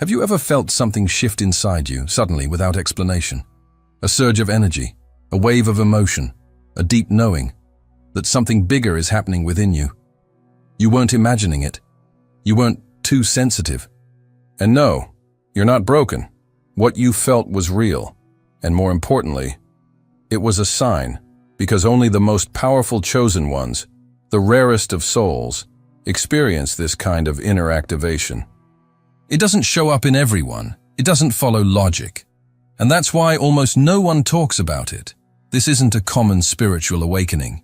Have you ever felt something shift inside you, suddenly, without explanation? A surge of energy, a wave of emotion, a deep knowing that something bigger is happening within you. You weren't imagining it. You weren't too sensitive. And no, you're not broken. What you felt was real. And more importantly, it was a sign, because only the most powerful chosen ones, the rarest of souls, experience this kind of inner activation. It doesn't show up in everyone. It doesn't follow logic. And that's why almost no one talks about it. This isn't a common spiritual awakening.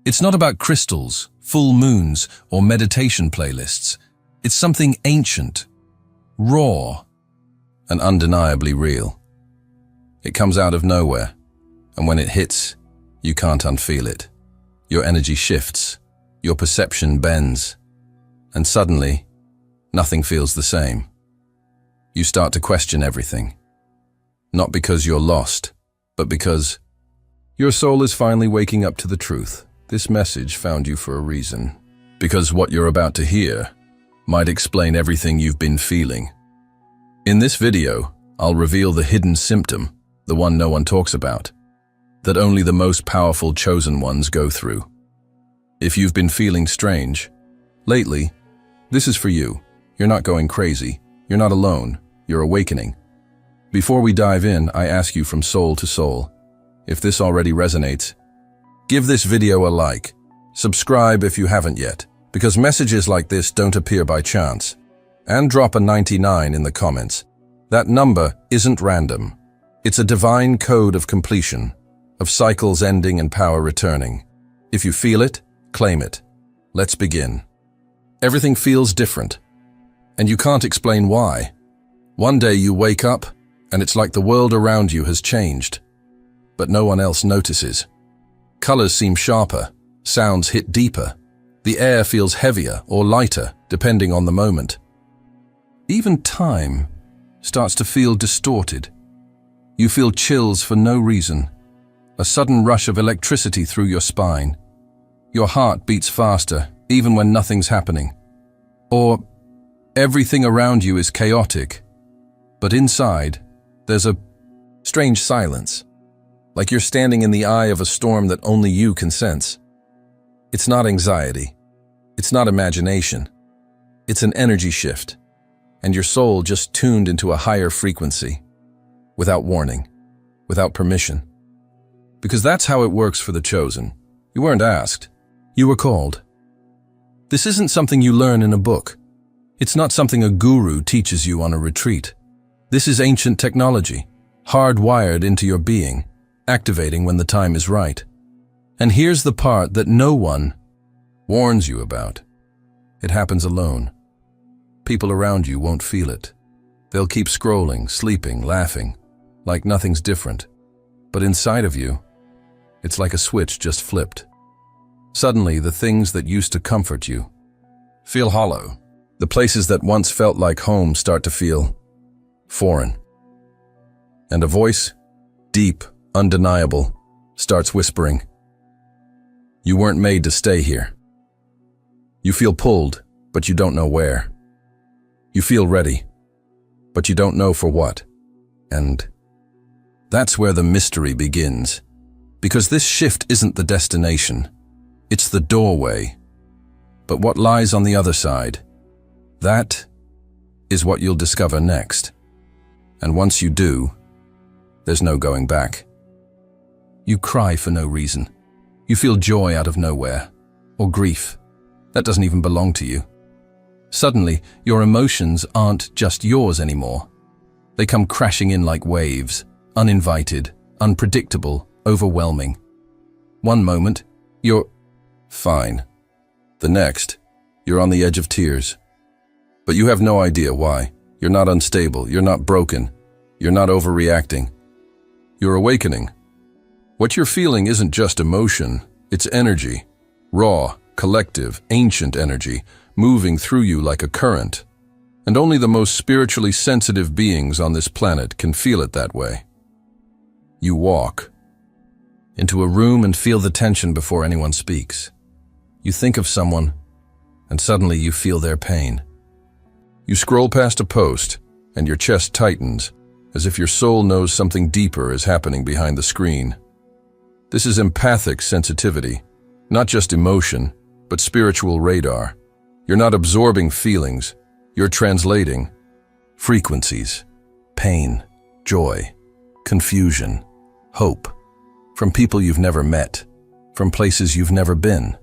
It's not about crystals, full moons, or meditation playlists. It's something ancient, raw, and undeniably real. It comes out of nowhere, and when it hits, you can't unfeel it. Your energy shifts, your perception bends, and suddenly, nothing feels the same. You start to question everything. Not because you're lost, but because your soul is finally waking up to the truth. This message found you for a reason. Because what you're about to hear might explain everything you've been feeling. In this video, I'll reveal the hidden symptom, the one no one talks about, that only the most powerful chosen ones go through. If you've been feeling strange lately, this is for you. You're not going crazy. You're not alone. You're awakening. Before we dive in, I ask you from soul to soul, if this already resonates, give this video a like. Subscribe if you haven't yet, because messages like this don't appear by chance. And drop a 99 in the comments. That number isn't random. It's a divine code of completion, of cycles ending and power returning. If you feel it, claim it. Let's begin. Everything feels different, and you can't explain why. One day you wake up, and it's like the world around you has changed, but no one else notices. Colors seem sharper, sounds hit deeper, the air feels heavier or lighter, depending on the moment. Even time starts to feel distorted. You feel chills for no reason, a sudden rush of electricity through your spine. Your heart beats faster, even when nothing's happening. Or everything around you is chaotic, but inside, there's a strange silence, like you're standing in the eye of a storm that only you can sense. It's not anxiety. It's not imagination. It's an energy shift, and your soul just tuned into a higher frequency, without warning, without permission. Because that's how it works for the chosen. You weren't asked. You were called. This isn't something you learn in a book. It's not something a guru teaches you on a retreat. This is ancient technology, hardwired into your being, activating when the time is right. And here's the part that no one warns you about. It happens alone. People around you won't feel it. They'll keep scrolling, sleeping, laughing, like nothing's different. But inside of you, it's like a switch just flipped. Suddenly, the things that used to comfort you feel hollow. The places that once felt like home start to feel foreign. And a voice, deep, undeniable, starts whispering, "You weren't made to stay here." You feel pulled, but you don't know where. You feel ready, but you don't know for what. And that's where the mystery begins. Because this shift isn't the destination, it's the doorway. But what lies on the other side, that is what you'll discover next. And once you do, there's no going back. You cry for no reason. You feel joy out of nowhere, or grief that doesn't even belong to you. Suddenly, your emotions aren't just yours anymore. They come crashing in like waves, uninvited, unpredictable, overwhelming. One moment, you're fine. The next, you're on the edge of tears. But you have no idea why. You're not unstable, you're not broken, you're not overreacting. You're awakening. What you're feeling isn't just emotion, it's energy. Raw, collective, ancient energy, moving through you like a current. And only the most spiritually sensitive beings on this planet can feel it that way. You walk into a room and feel the tension before anyone speaks. You think of someone, and suddenly you feel their pain. You scroll past a post, and your chest tightens, as if your soul knows something deeper is happening behind the screen. This is empathic sensitivity, not just emotion, but spiritual radar. You're not absorbing feelings, you're translating frequencies, pain, joy, confusion, hope, from people you've never met, from places you've never been,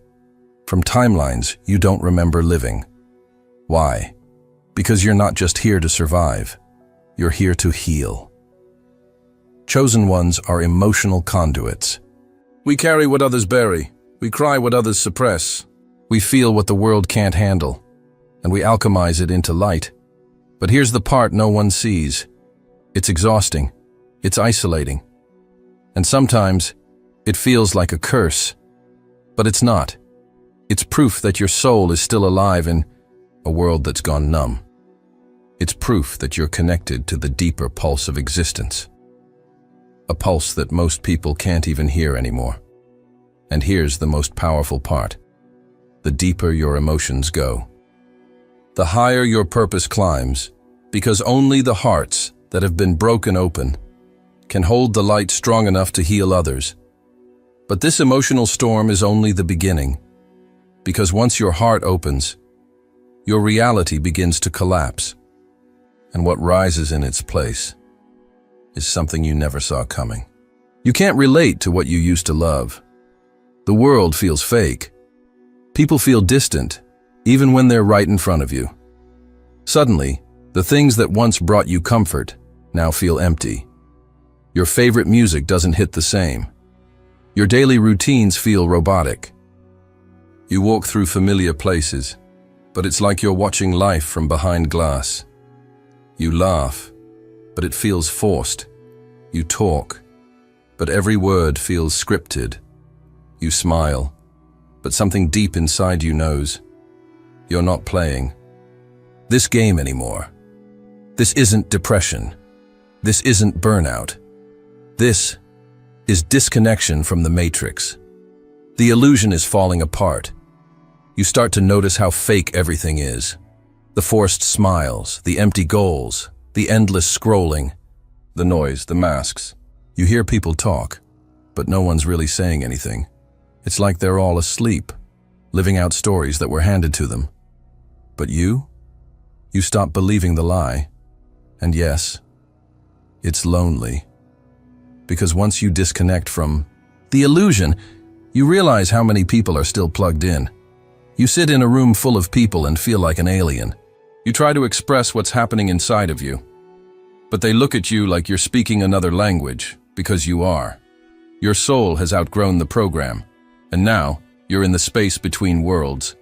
from timelines you don't remember living. Why? Because you're not just here to survive, you're here to heal. Chosen ones are emotional conduits. We carry what others bury, we cry what others suppress, we feel what the world can't handle, and we alchemize it into light. But here's the part no one sees. It's exhausting, it's isolating, and sometimes it feels like a curse. But it's not. It's proof that your soul is still alive in a world that's gone numb. It's proof that you're connected to the deeper pulse of existence. A pulse that most people can't even hear anymore. And here's the most powerful part. The deeper your emotions go, the higher your purpose climbs, because only the hearts that have been broken open can hold the light strong enough to heal others. But this emotional storm is only the beginning, because once your heart opens, your reality begins to collapse, and what rises in its place is something you never saw coming. You can't relate to what you used to love. The world feels fake. People feel distant, even when they're right in front of you. Suddenly, the things that once brought you comfort now feel empty. Your favorite music doesn't hit the same. Your daily routines feel robotic. You walk through familiar places, but it's like you're watching life from behind glass. You laugh, but it feels forced. You talk, but every word feels scripted. You smile, but something deep inside you knows you're not playing this game anymore. This isn't depression. This isn't burnout. This is disconnection from the matrix. The illusion is falling apart. You start to notice how fake everything is. The forced smiles, the empty goals, the endless scrolling, the noise, the masks. You hear people talk, but no one's really saying anything. It's like they're all asleep, living out stories that were handed to them. But you stop believing the lie. And yes, it's lonely. Because once you disconnect from the illusion, you realize how many people are still plugged in. You sit in a room full of people and feel like an alien. You try to express what's happening inside of you, but they look at you like you're speaking another language, because you are. Your soul has outgrown the program, and now you're in the space between worlds,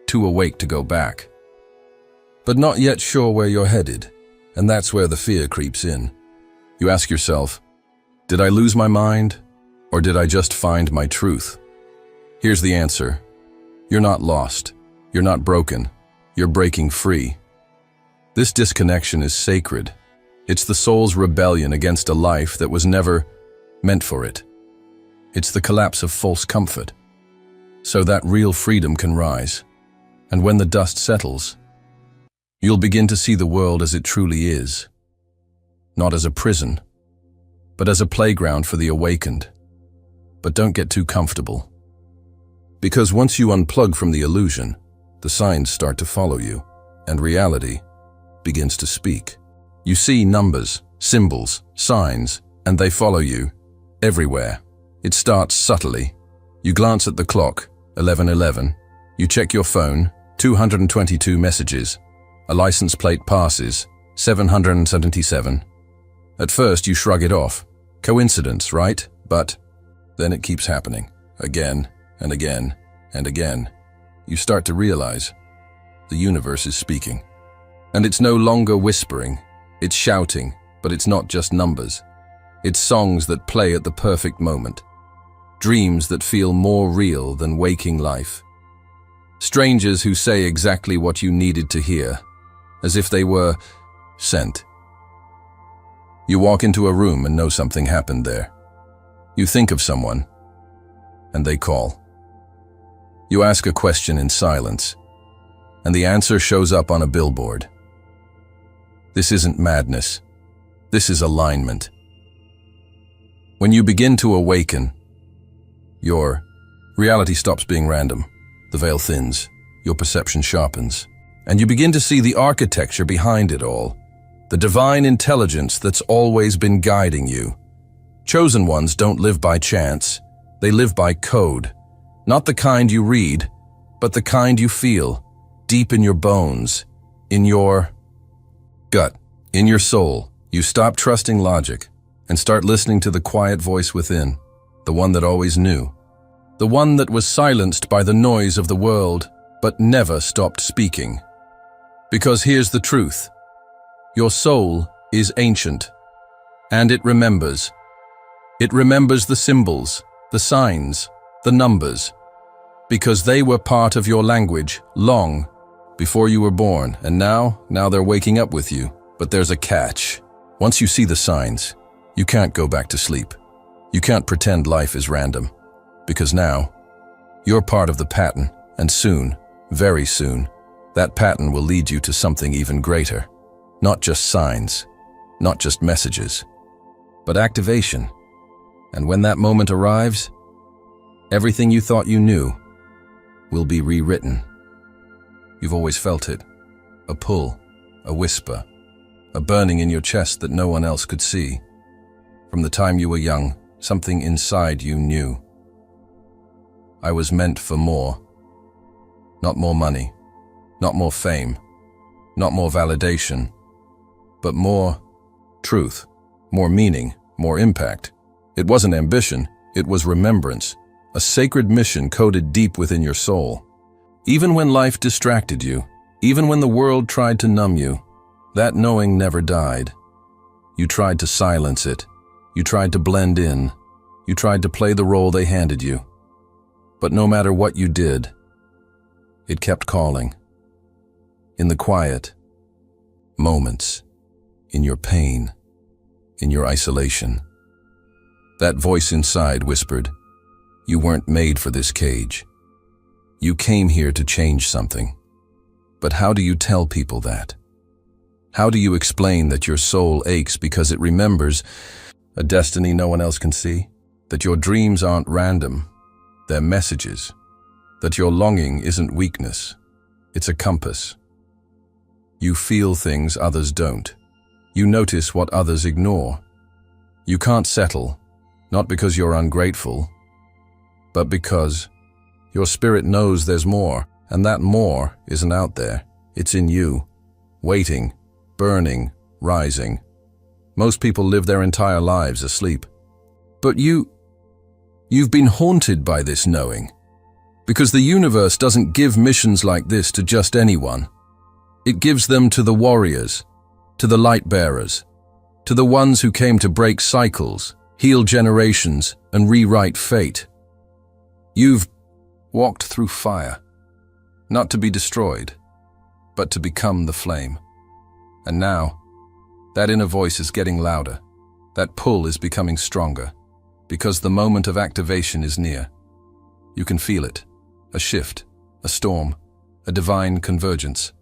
too awake to go back. But not yet sure where you're headed, and that's where the fear creeps in. You ask yourself, did I lose my mind, or did I just find my truth? Here's the answer. You're not lost. You're not broken. You're breaking free. This disconnection is sacred. It's the soul's rebellion against a life that was never meant for it. It's the collapse of false comfort, so that real freedom can rise. And when the dust settles, you'll begin to see the world as it truly is. Not as a prison, but as a playground for the awakened. But don't get too comfortable. Because once you unplug from the illusion, the signs start to follow you, and reality begins to speak. You see numbers, symbols, signs, and they follow you everywhere. It starts subtly. You glance at the clock, 11:11. You check your phone, 222 messages. A license plate passes, 777. At first you shrug it off. Coincidence, right? But then it keeps happening, again and again and again. You start to realize the universe is speaking. And it's no longer whispering, it's shouting, but it's not just numbers. It's songs that play at the perfect moment. Dreams that feel more real than waking life. Strangers who say exactly what you needed to hear, as if they were sent. You walk into a room and know something happened there. You think of someone, and they call. You ask a question in silence, and the answer shows up on a billboard. This isn't madness. This is alignment. When you begin to awaken, your reality stops being random. The veil thins, your perception sharpens, and you begin to see the architecture behind it all, the divine intelligence that's always been guiding you. Chosen ones don't live by chance. They live by code. Not the kind you read, but the kind you feel, deep in your bones, in your gut, in your soul. You stop trusting logic and start listening to the quiet voice within, the one that always knew, the one that was silenced by the noise of the world, but never stopped speaking. Because here's the truth. Your soul is ancient, and it remembers. It remembers the symbols, the signs, the numbers, because they were part of your language long before you were born, and now they're waking up with you. But there's a catch. Once you see the signs, you can't go back to sleep. You can't pretend life is random, because now you're part of the pattern, and soon, very soon, that pattern will lead you to something even greater. Not just signs, not just messages, but activation. And when that moment arrives, everything you thought you knew will be rewritten. You've always felt it. A pull, a whisper, a burning in your chest that no one else could see. From the time you were young, something inside you knew. I was meant for more. Not more money, not more fame, not more validation, but more truth, more meaning, more impact. It wasn't ambition, it was remembrance, a sacred mission coded deep within your soul. Even when life distracted you, even when the world tried to numb you, that knowing never died. You tried to silence it. You tried to blend in. You tried to play the role they handed you. But no matter what you did, it kept calling. In the quiet moments, in your pain, in your isolation, that voice inside whispered, "You weren't made for this cage. You came here to change something." But how do you tell people that? How do you explain that your soul aches because it remembers a destiny no one else can see? That your dreams aren't random, they're messages. That your longing isn't weakness, it's a compass. You feel things others don't. You notice what others ignore. You can't settle, not because you're ungrateful, but because your spirit knows there's more, and that more isn't out there. It's in you, waiting, burning, rising. Most people live their entire lives asleep. But you've been haunted by this knowing, because the universe doesn't give missions like this to just anyone. It gives them to the warriors, to the light bearers, to the ones who came to break cycles, heal generations, and rewrite fate. You've walked through fire, not to be destroyed, but to become the flame. And now, that inner voice is getting louder. That pull is becoming stronger, because the moment of activation is near. You can feel it, a shift, a storm, a divine convergence.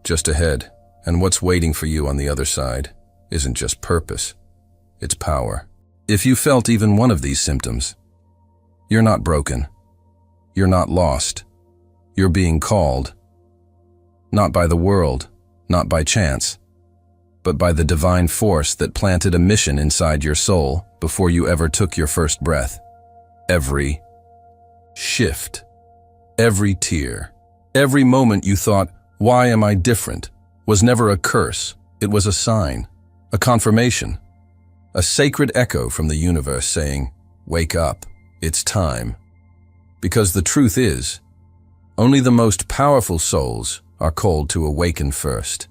Just ahead, and what's waiting for you on the other side isn't just purpose, it's power. If you felt even one of these symptoms, you're not broken. You're not lost. You're being called. Not by the world, not by chance, but by the divine force that planted a mission inside your soul before you ever took your first breath. Every shift, every tear, every moment you thought, "Why am I different?" was never a curse. It was a sign, a confirmation, a sacred echo from the universe saying, "Wake up, it's time." Because the truth is, only the most powerful souls are called to awaken first.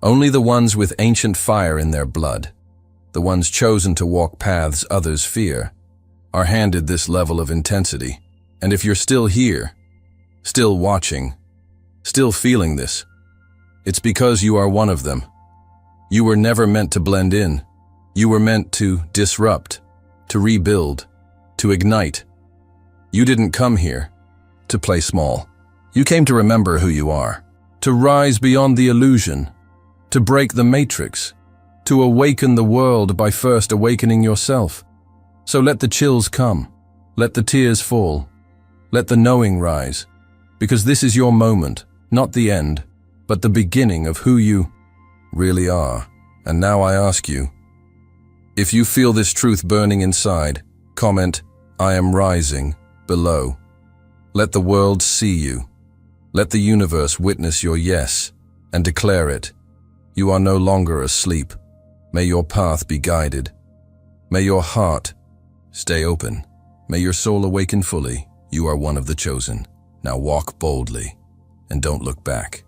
Only the ones with ancient fire in their blood, the ones chosen to walk paths others fear, are handed this level of intensity. And if you're still here, still watching, still feeling this, it's because you are one of them. You were never meant to blend in. You were meant to disrupt, to rebuild, to ignite. You didn't come here to play small. You came to remember who you are, to rise beyond the illusion, to break the matrix, to awaken the world by first awakening yourself. So let the chills come, let the tears fall, let the knowing rise, because this is your moment, not the end, but the beginning of who you really are. And now I ask you, if you feel this truth burning inside, comment, "I am rising," below. Let the world see you. Let the universe witness your yes, and declare it. You are no longer asleep. May your path be guided. May your heart stay open. May your soul awaken fully. You are one of the chosen. Now walk boldly, and don't look back.